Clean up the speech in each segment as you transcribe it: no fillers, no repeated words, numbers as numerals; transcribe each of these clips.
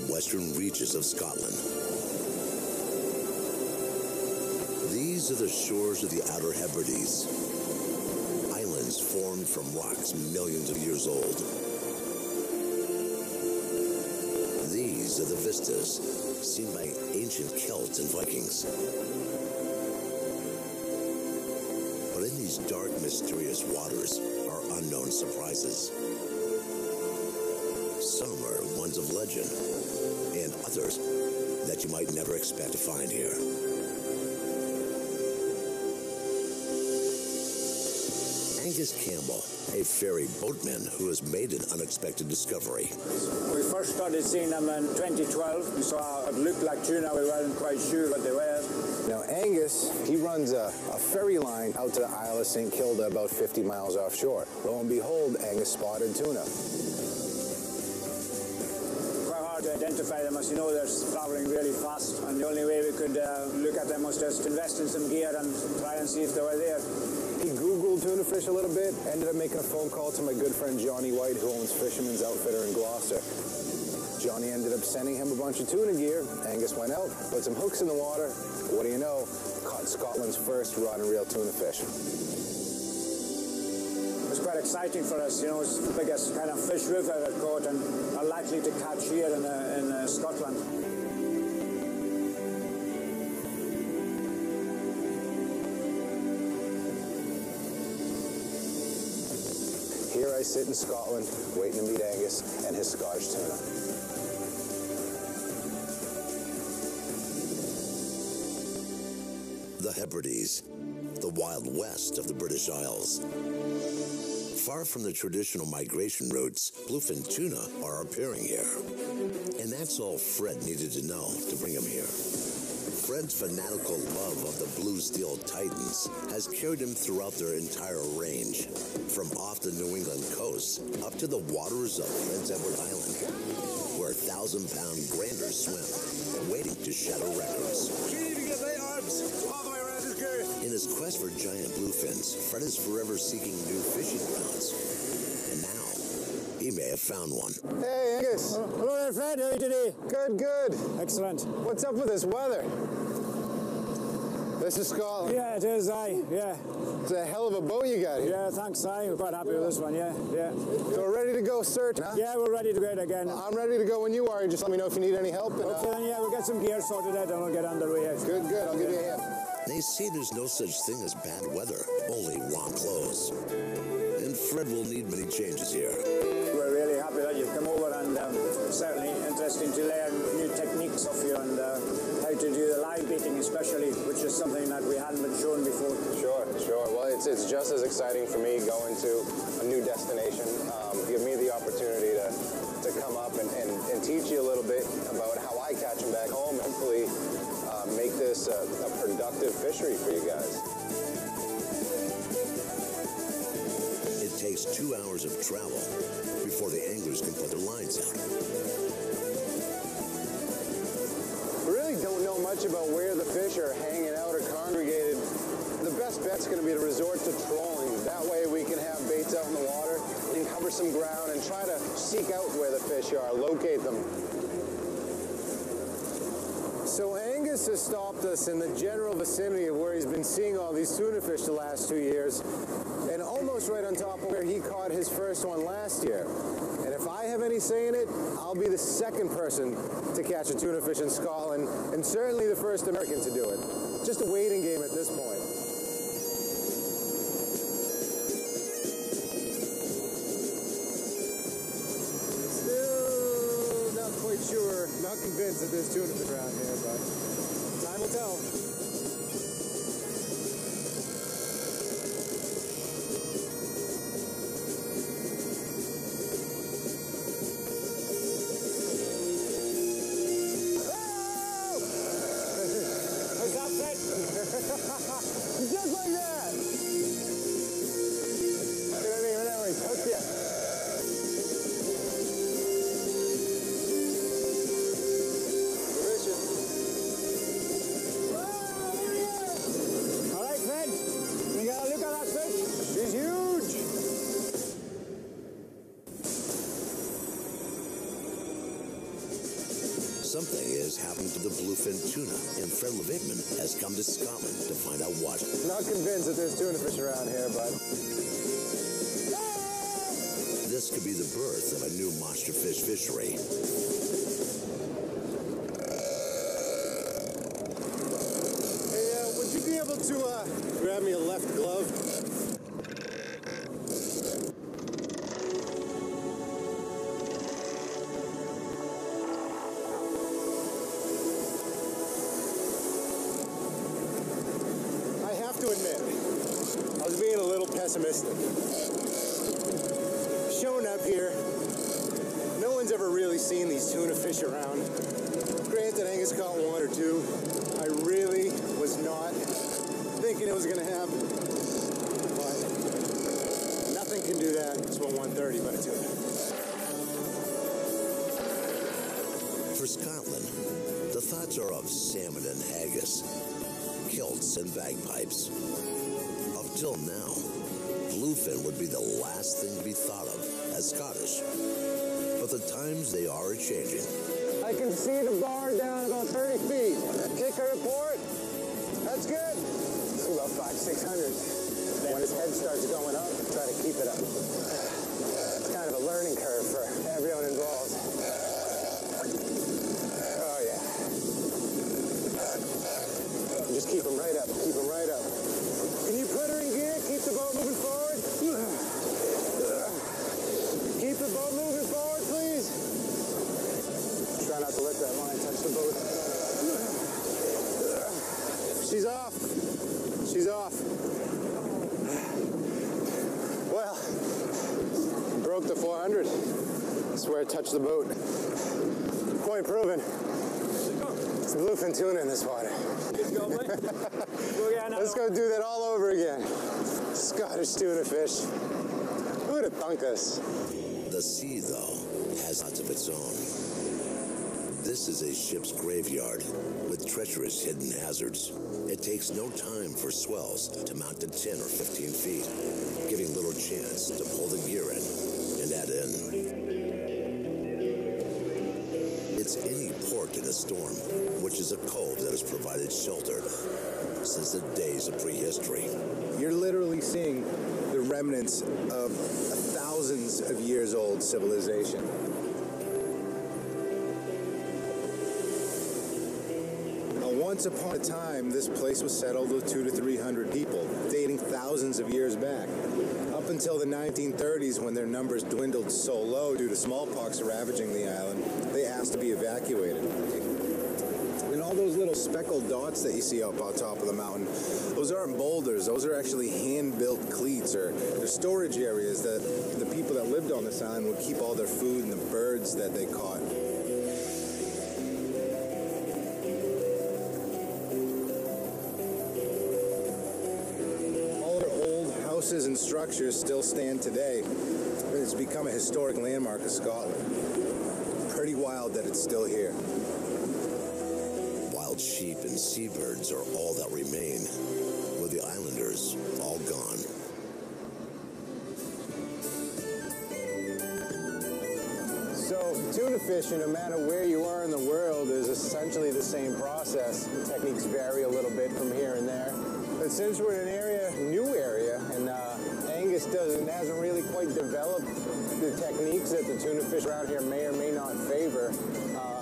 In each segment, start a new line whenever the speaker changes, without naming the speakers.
western reaches of Scotland. These are the shores of the Outer Hebrides, islands formed from rocks millions of years old. These are the vistas seen by ancient Celts and Vikings. But in these dark, mysterious waters are unknown surprises. Some are ones of legend, and others that you might never expect to find here. Angus Campbell, a ferry boatman who has made an unexpected discovery.
We first started seeing them in 2012. We saw it looked like tuna. We weren't quite sure what they were.
Now, Angus, he runs a ferry line out to the Isle of St. Kilda, about 50 miles offshore. Lo and behold, Angus spotted tuna.
Quite hard to identify them. As you know, they're traveling really fast, and the only way we could look at them was just invest in some gear and try and see if they were there.
He Googled tuna fish a little bit, ended up making a phone call to my good friend Johnny White, who owns Fisherman's Outfitter in Gloucester. Johnny ended up sending him a bunch of tuna gear. Angus went out, put some hooks in the water. What do you know? Caught Scotland's first rod and reel tuna fish.
It was quite exciting for us. You know, it's the biggest kind of fish we've ever caught and are likely to catch here in Scotland.
Here I sit in Scotland, waiting to meet Angus and his Scottish tuna.
The Hebrides, the Wild West of the British Isles. Far from the traditional migration routes, bluefin tuna are appearing here. And that's all Fred needed to know to bring him here. Fred's fanatical love of the blue steel titans has carried him throughout their entire range, from off the New England coast up to the waters of Prince Edward Island, where 1,000-pound granders swim, waiting to shatter records. In his quest for giant bluefins, Fred is forever seeking new fishing grounds. And now, he may have found one.
Hey, Angus.
Hello there, Fred. How are you today?
Good, good.
Excellent.
What's up with this weather? This is Scotland.
Yeah, it is, yeah.
It's a hell of a boat you got here.
Yeah, thanks, we're quite happy with this one, yeah.
So we're ready to go search, huh?
Yeah, we're ready to go again.
I'm ready to go when you are. Just let me know if you need any help.
Okay, then, yeah, we'll get some gear sorted out and we'll get underway.
Good, I'll give you a hand.
They say there's no such thing as bad weather, only wrong clothes. And Fred will need many changes here.
We're really happy that you've come over, and certainly interesting to learn new techniques of you and how to do the live baiting especially, which is something that we hadn't been shown before.
Sure. Well, it's just as exciting for me going to a new destination. Give me the opportunity to come up and teach you a little bit about how I catch them back home, and hopefully make this a productive fishery for you guys.
It takes 2 hours of travel before the anglers can put their lines out.
We really don't know much about where the fish are hanging out or congregated. The best bet's going to be to resort to trolling. That way we can have baits out in the water and cover some ground and try to seek out where the fish are, locate them. So Angus has stopped us in the general vicinity of where he's been seeing all these tuna fish the last 2 years, and almost right on top of where he caught his first one last year. And if I have any say in it, I'll be the second person to catch a tuna fish in Scotland, and certainly the first American to do it. Just a waiting game at this point. Quite sure, not convinced that there's tuna fish around here, but time will tell.
What's up, Fred?
Just like that! Look at me, whatever, he's hooked you.
something is happening to the bluefin tuna, and Fred Levaitman has come to Scotland to find out what.
Not convinced that there's tuna fish around here, but...
This could be the birth of a new monster fish fishery.
Hey, would you be able to grab me a left glove? I have to admit, I was being a little pessimistic. Showing up here, no one's ever really seen these tuna fish around. Granted, Angus caught one or two. I really was not thinking it was going to happen. But nothing can do that. It's 130 but a tuna.
For Scotland, the thoughts are of salmon and haggis, kilts and bagpipes. Up till now, bluefin would be the last thing to be thought of as Scottish. But the times, they are changing.
I can see the bar down about 30 feet. Kicker report. That's good. It's about 500-600. When his head starts going up, try to keep it up. It's kind of a learning curve for everyone involved. Oh, yeah. Just keep him right up. Keep him right up. Can you put her in gear? Keep the boat moving forward. Keep the boat moving forward, please. Try not to let that line touch the boat. She's off. She's off. Well, broke the 400. That's where it touched the boat. Point proven. It's bluefin tuna in this water. Let's go do that all over again. Scottish tuna fish. Who would have thunk us?
The sea, though, has lots of its own. This is a ship's graveyard with treacherous hidden hazards. It takes no time for swells to mount to 10 or 15 feet, giving little chance to pull the gear in and add in. It's any port in a storm, which is a cove that has provided shelter since the days of prehistory.
You're literally seeing the remnants of thousands of years old civilization. Once upon a time, this place was settled with 200 to 300 people, dating thousands of years back. Up until the 1930s, when their numbers dwindled so low due to smallpox ravaging the island, they asked to be evacuated. And all those little speckled dots that you see up on top of the mountain, those aren't boulders, those are actually hand-built cleats, or they're storage areas that the people that lived on this island would keep all their food and the birds that they caught. Houses and structures still stand today. It's become a historic landmark of Scotland. Pretty wild that it's still here.
Wild sheep and seabirds are all that remain, with the islanders all gone.
So, tuna fishing, no matter where you are in the world, is essentially the same process. The techniques vary a little bit from here and there. But since we're in an area, new area, and Angus hasn't really quite developed the techniques that the tuna fish around here may or may not favor,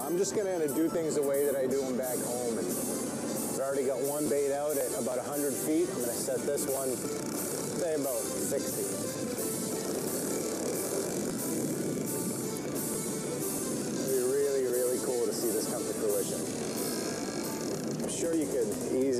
I'm just going to do things the way that I do them back home. And I've already got one bait out at about 100 feet. I'm going to set this one, say about 60. It'd be really, really cool to see this come to fruition. I'm sure you could easily